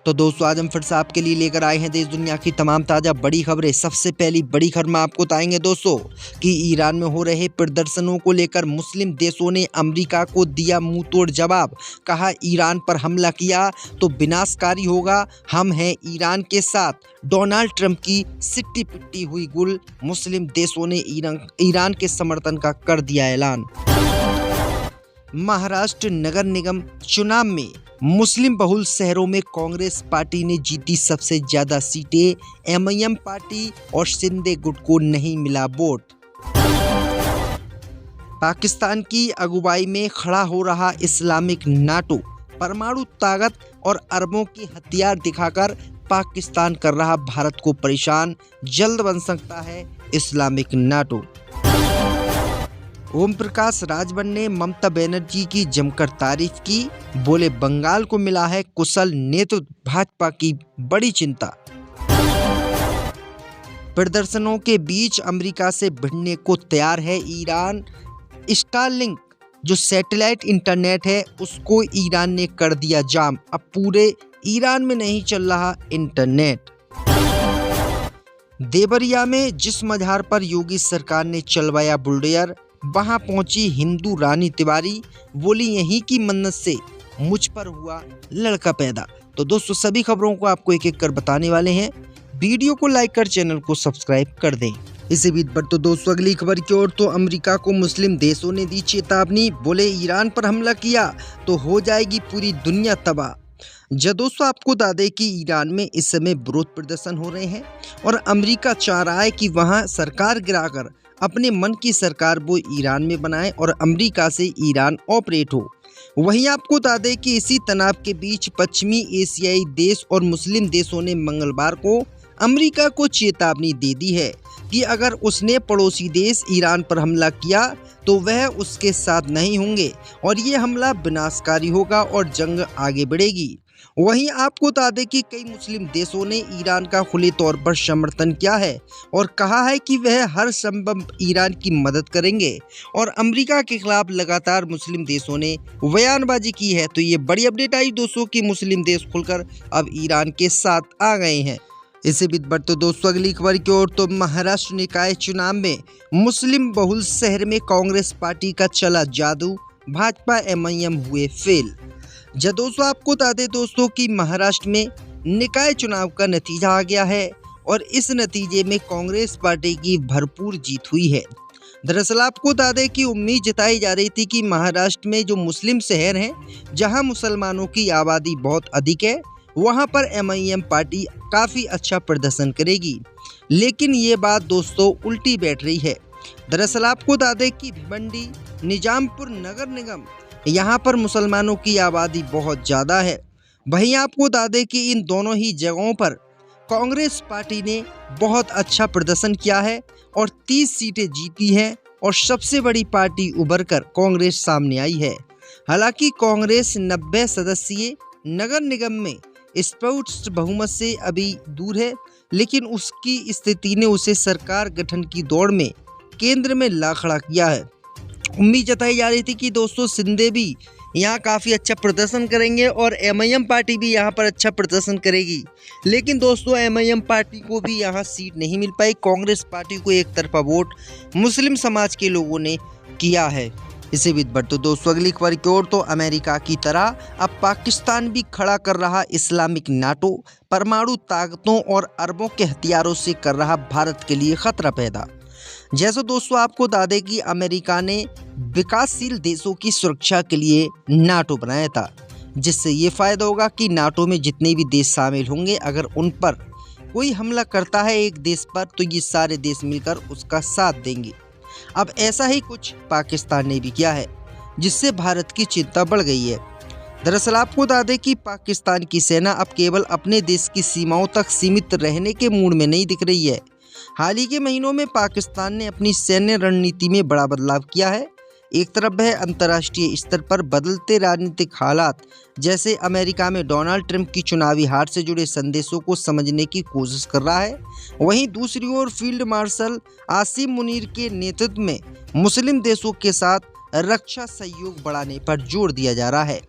तो दोस्तों आज हम फिर से आपके लिए लेकर आए हैं देश दुनिया की तमाम ताज़ा बड़ी खबरें। सबसे पहली बड़ी खबर में आपको बताएंगे दोस्तों कि ईरान में हो रहे प्रदर्शनों को लेकर मुस्लिम देशों ने अमेरिका को दिया मुंहतोड़ जवाब। कहा ईरान पर हमला किया तो विनाशकारी होगा, हम हैं ईरान के साथ। डोनाल्ड ट्रंप की सिट्टी पिट्टी हुई गुल, मुस्लिम देशों ने ईरान के समर्थन का कर दिया ऐलान। महाराष्ट्र नगर निगम चुनाव में मुस्लिम बहुल शहरों में कांग्रेस पार्टी ने जीती सबसे ज्यादा सीटें। एमआईएम पार्टी और शिंदे गुट को नहीं मिला वोट। पाकिस्तान की अगुवाई में खड़ा हो रहा इस्लामिक नाटो परमाणु ताकत और अरबों के हथियार दिखाकर पाकिस्तान कर रहा भारत को परेशान। जल्द बन सकता है इस्लामिक नाटो। ओम प्रकाश राजभर ने ममता बनर्जी की जमकर तारीफ की, बोले बंगाल को मिला है कुशल नेतृत्व, भाजपा की बड़ी चिंता। प्रदर्शनों के बीच अमेरिका से भिड़ने को तैयार है ईरान। स्टारलिंक जो सैटेलाइट इंटरनेट है उसको ईरान ने कर दिया जाम। अब पूरे ईरान में नहीं चल रहा इंटरनेट। देवरिया में जिस मजार पर योगी सरकार ने चलवाया बुलडोजर, वहां पहुंची हिंदू रानी तिवारी, बोली यहीं की मन्नत से मुझ पर हुआ लड़का पैदा। तो दोस्तों सभी खबरों को आपको एक एक कर बताने वाले हैं। वीडियो को लाइक कर चैनल को सब्सक्राइब कर दें। इसी बीच पर तो दोस्तों अगली खबर की ओर तो अमेरिका को मुस्लिम देशों ने दी चेतावनी, बोले ईरान पर हमला किया तो हो जाएगी पूरी दुनिया तबाह। जब दोस्तों आपको बता दें कि ईरान में इस समय विरोध प्रदर्शन हो रहे हैं और अमेरिका चाह रहा है कि वहां सरकार गिराकर अपने मन की सरकार वो ईरान में बनाए और अमेरिका से ईरान ऑपरेट हो। वहीं आपको बता दें कि इसी तनाव के बीच पश्चिमी एशियाई देश और मुस्लिम देशों ने मंगलवार को अमेरिका को चेतावनी दे दी है कि अगर उसने पड़ोसी देश ईरान पर हमला किया तो वह उसके साथ नहीं होंगे और ये हमला विनाशकारी होगा और जंग आगे बढ़ेगी। वहीं आपको बता दें कि कई मुस्लिम देशों ने ईरान का खुले तौर पर समर्थन किया है और कहा है कि वह हर संभव ईरान की मदद करेंगे और अमेरिका के खिलाफ लगातार मुस्लिम देशों ने बयानबाजी की है। तो ये बड़ी अपडेट आई दोस्तों कि मुस्लिम देश खुलकर अब ईरान के साथ आ गए हैं। इसी बीच पर तो दोस्तों अगली खबर की ओर तो महाराष्ट्र निकाय चुनाव में मुस्लिम बहुल शहर में कांग्रेस पार्टी का चला जादू, भाजपा एमआईएम हुए फेल। जब दोस्तों आपको बता दें दोस्तों कि महाराष्ट्र में निकाय चुनाव का नतीजा आ गया है और इस नतीजे में कांग्रेस पार्टी की भरपूर जीत हुई है। दरअसल आपको बता दें कि उम्मीद जताई जा रही थी कि महाराष्ट्र में जो मुस्लिम शहर हैं जहां मुसलमानों की आबादी बहुत अधिक है वहां पर एमआईएम पार्टी काफ़ी अच्छा प्रदर्शन करेगी, लेकिन ये बात दोस्तों उल्टी बैठ रही है। दरअसल आपको बता दें कि भिवंडी निजामपुर नगर निगम यहाँ पर मुसलमानों की आबादी बहुत ज़्यादा है। वहीं आपको बता दें कि इन दोनों ही जगहों पर कांग्रेस पार्टी ने बहुत अच्छा प्रदर्शन किया है और 30 सीटें जीती हैं और सबसे बड़ी पार्टी उभर कर कांग्रेस सामने आई है। हालांकि कांग्रेस 90 सदस्यीय नगर निगम में स्पष्ट बहुमत से अभी दूर है, लेकिन उसकी स्थिति ने उसे सरकार गठन की दौड़ में केंद्र में ला खड़ा किया है। उम्मीद जताई जा रही थी कि दोस्तों शिंदे भी यहाँ काफ़ी अच्छा प्रदर्शन करेंगे और एमआईएम पार्टी भी यहाँ पर अच्छा प्रदर्शन करेगी, लेकिन दोस्तों एमआईएम पार्टी को भी यहाँ सीट नहीं मिल पाई। कांग्रेस पार्टी को एक तरफा वोट मुस्लिम समाज के लोगों ने किया है। इसी बीच पर तो दोस्तों अगली खबर की ओर तो अमेरिका की तरह अब पाकिस्तान भी खड़ा कर रहा इस्लामिक नाटो परमाणु ताकतों और अरबों के हथियारों से कर रहा भारत के लिए खतरा पैदा। जैसे दोस्तों आपको बता दें कि अमेरिका ने विकासशील देशों की सुरक्षा के लिए नाटो बनाया था, जिससे ये फायदा होगा कि नाटो में जितने भी देश शामिल होंगे अगर उन पर कोई हमला करता है एक देश पर तो ये सारे देश मिलकर उसका साथ देंगे। अब ऐसा ही कुछ पाकिस्तान ने भी किया है, जिससे भारत की चिंता बढ़ गई है। दरअसल आपको बता दें कि पाकिस्तान की सेना अब केवल अपने देश की सीमाओं तक सीमित रहने के मूड में नहीं दिख रही है। हाल ही के महीनों में पाकिस्तान ने अपनी सैन्य रणनीति में बड़ा बदलाव किया है। एक तरफ है अंतर्राष्ट्रीय स्तर पर बदलते राजनीतिक हालात, जैसे अमेरिका में डोनाल्ड ट्रंप की चुनावी हार से जुड़े संदेशों को समझने की कोशिश कर रहा है। वहीं दूसरी ओर फील्ड मार्शल आसिम मुनीर के नेतृत्व में मुस्लिम देशों के साथ रक्षा सहयोग बढ़ाने पर जोर दिया जा रहा है।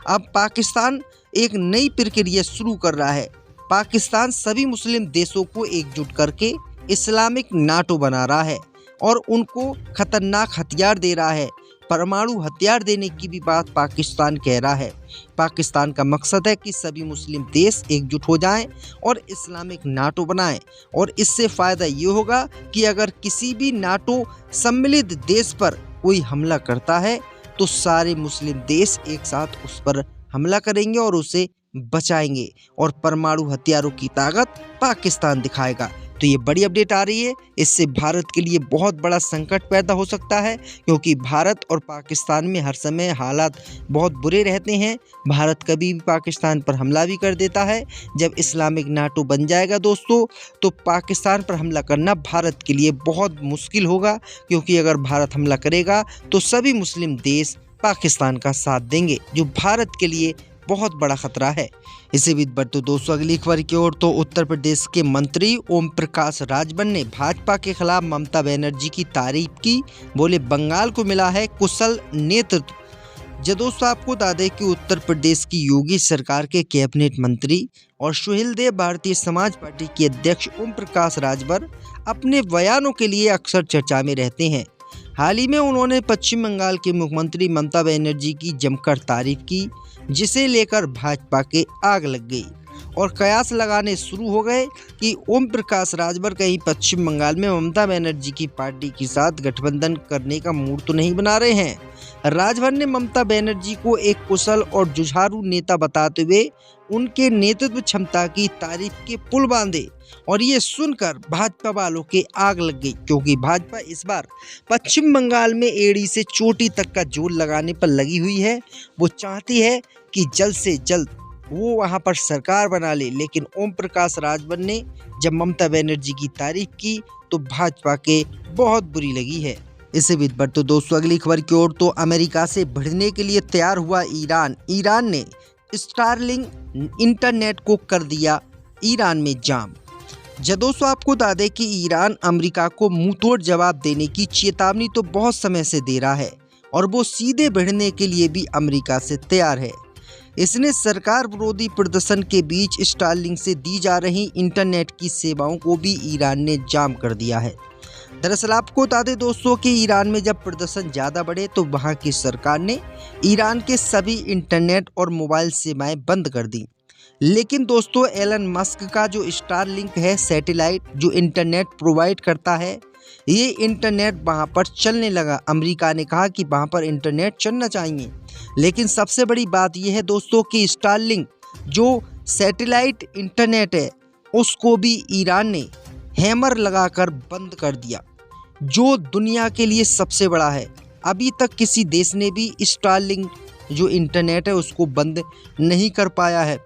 अब पाकिस्तान एक नई प्रक्रिया शुरू कर रहा है। पाकिस्तान सभी मुस्लिम देशों को एकजुट करके इस्लामिक नाटो बना रहा है और उनको खतरनाक हथियार दे रहा है। परमाणु हथियार देने की भी बात पाकिस्तान कह रहा है। पाकिस्तान का मकसद है कि सभी मुस्लिम देश एकजुट हो जाएं और इस्लामिक नाटो बनाएं और इससे फ़ायदा ये होगा कि अगर किसी भी नाटो सम्मिलित देश पर कोई हमला करता है तो सारे मुस्लिम देश एक साथ उस पर हमला करेंगे और उसे बचाएंगे और परमाणु हथियारों की ताकत पाकिस्तान दिखाएगा। तो ये बड़ी अपडेट आ रही है, इससे भारत के लिए बहुत बड़ा संकट पैदा हो सकता है क्योंकि भारत और पाकिस्तान में हर समय हालात बहुत बुरे रहते हैं। भारत कभी भी पाकिस्तान पर हमला भी कर देता है। जब इस्लामिक नाटो बन जाएगा दोस्तों तो पाकिस्तान पर हमला करना भारत के लिए बहुत मुश्किल होगा क्योंकि अगर भारत हमला करेगा तो सभी मुस्लिम देश पाकिस्तान का साथ देंगे, जो भारत के लिए बहुत बड़ा खतरा है। इसी बीच बढ़ते दोस्तों अगली खबर की ओर, तो उत्तर प्रदेश के मंत्री ओम प्रकाश राजभर ने भाजपा के खिलाफ ममता बनर्जी की तारीफ की। बोले बंगाल को मिला है कुशल नेतृत्व। जो दोस्तों आपको बता दें कि उत्तर प्रदेश की योगी सरकार के कैबिनेट मंत्री और सुहेल देव भारतीय समाज पार्टी के अध्यक्ष ओम प्रकाश राजभर अपने बयानों के लिए अक्सर चर्चा में रहते हैं। हाल ही में उन्होंने पश्चिम बंगाल के मुख्यमंत्री ममता बनर्जी की जमकर तारीफ की, जिसे लेकर भाजपा के आग लग गई और कयास लगाने शुरू हो गए कि ओम प्रकाश राजभर कहीं पश्चिम बंगाल में ममता बनर्जी की पार्टी के साथ गठबंधन करने का मूड तो नहीं बना रहे हैं। राजभर ने ममता बनर्जी को एक कुशल और जुझारू नेता बताते हुए उनके नेतृत्व क्षमता की तारीफ के पुल बांधे और ये सुनकर भाजपा वालों के आग लग गई क्योंकि भाजपा इस बार पश्चिम बंगाल में एड़ी से चोटी तक का जोर लगाने पर लगी हुई है। वो चाहती है कि जल्द से जल्द वो वहां पर सरकार बना ले, लेकिन ओम प्रकाश राजभर ने जब ममता बनर्जी की तारीफ की तो भाजपा के बहुत बुरी लगी है। इससे भी बढ़ते दोस्तों अगली खबर की ओर, तो अमेरिका से भिड़ने के लिए तैयार हुआ ईरान ने स्टारलिंक इंटरनेट को कर दिया ईरान में जाम। दोस्तों आपको बता दें कि ईरान अमेरिका को मुंहतोड़ जवाब देने की चेतावनी तो बहुत समय से दे रहा है और वो सीधे भिड़ने के लिए भी अमेरिका से तैयार है। इसने सरकार विरोधी प्रदर्शन के बीच स्टारलिंक से दी जा रही इंटरनेट की सेवाओं को भी ईरान ने जाम कर दिया है। दरअसल आपको बता दें दोस्तों कि ईरान में जब प्रदर्शन ज़्यादा बढ़े तो वहां की सरकार ने ईरान के सभी इंटरनेट और मोबाइल सेवाएं बंद कर दी। लेकिन दोस्तों एलन मस्क का जो स्टारलिंक है सैटेलाइट जो इंटरनेट प्रोवाइड करता है, ये इंटरनेट वहां पर चलने लगा। अमेरिका ने कहा कि वहां पर इंटरनेट चलना चाहिए, लेकिन सबसे बड़ी बात यह है दोस्तों कि स्टारलिंक जो सैटेलाइट इंटरनेट है उसको भी ईरान ने हैमर लगाकर बंद कर दिया, जो दुनिया के लिए सबसे बड़ा है। अभी तक किसी देश ने भी स्टारलिंक जो इंटरनेट है उसको बंद नहीं कर पाया है,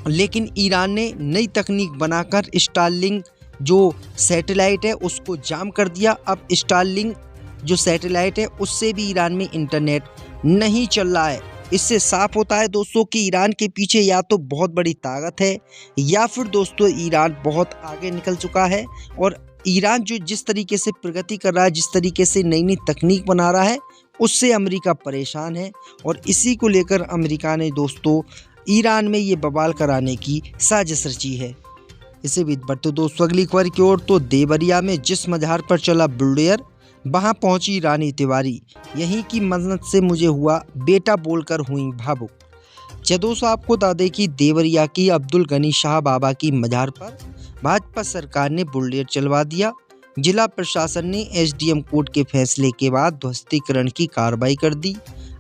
लेकिन ईरान ने नई तकनीक बनाकर स्टारलिंक जो सैटेलाइट है उसको जाम कर दिया। अब स्टारलिंक जो सैटेलाइट है उससे भी ईरान में इंटरनेट नहीं चल रहा है। इससे साफ होता है दोस्तों कि ईरान के पीछे या तो बहुत बड़ी ताकत है या फिर दोस्तों ईरान बहुत आगे निकल चुका है और ईरान जो जिस तरीके से प्रगति कर रहा है, जिस तरीके से नई नई तकनीक बना रहा है, उससे अमेरिका परेशान है और इसी को लेकर अमेरिका ने दोस्तों ईरान में ये बवाल कराने की साजिश रची है। इसे भी बढ़ते दोस्तों अगली खबर की ओर, तो देवरिया में जिस मझार पर चला बुलडोजर वहां पहुंची रानी तिवारी, यहीं की मन्नत से मुझे हुआ बेटा बोलकर हुई भावुक। दोस्तों आपको बता दें कि देवरिया की अब्दुल गनी शाह बाबा की मजार पर भाजपा सरकार ने बुलडोजर चलवा दिया। जिला प्रशासन ने एसडीएम कोर्ट के फैसले के बाद ध्वस्तीकरण की कार्रवाई कर दी।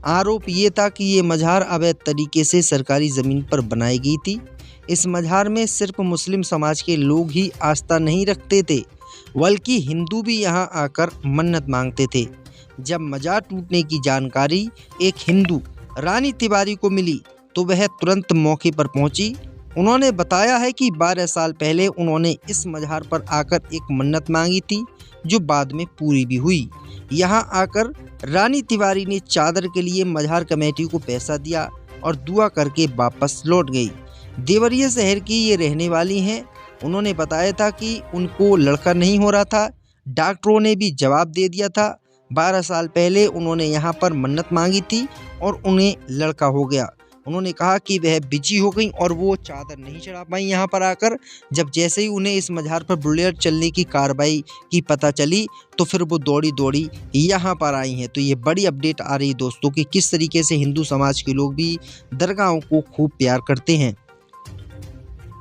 आरोप ये था कि ये मजार अवैध तरीके से सरकारी ज़मीन पर बनाई गई थी। इस मजार में सिर्फ मुस्लिम समाज के लोग ही आस्था नहीं रखते थे, बल्कि हिंदू भी यहां आकर मन्नत मांगते थे। जब मजार टूटने की जानकारी एक हिंदू रानी तिवारी को मिली तो वह तुरंत मौके पर पहुंची। उन्होंने बताया है कि 12 साल पहले उन्होंने इस मजार पर आकर एक मन्नत मांगी थी जो बाद में पूरी भी हुई। यहां आकर रानी तिवारी ने चादर के लिए मजार कमेटी को पैसा दिया और दुआ करके वापस लौट गई। देवरिया शहर की ये रहने वाली हैं। उन्होंने बताया था कि उनको लड़का नहीं हो रहा था। डॉक्टरों ने भी जवाब दे दिया था। 12 साल पहले उन्होंने यहाँ पर मन्नत मांगी थी और उन्हें लड़का हो गया। उन्होंने कहा कि वह बिजी हो गई और वो चादर नहीं चढ़ा पाई यहाँ पर आकर। जब जैसे ही उन्हें इस मज़ार पर बुल्डोज़र चलने की कार्रवाई की पता चली तो फिर वो दौड़ी दौड़ी यहाँ पर आई हैं। तो ये बड़ी अपडेट आ रही है दोस्तों कि किस तरीके से हिंदू समाज के लोग भी दरगाहों को खूब प्यार करते हैं।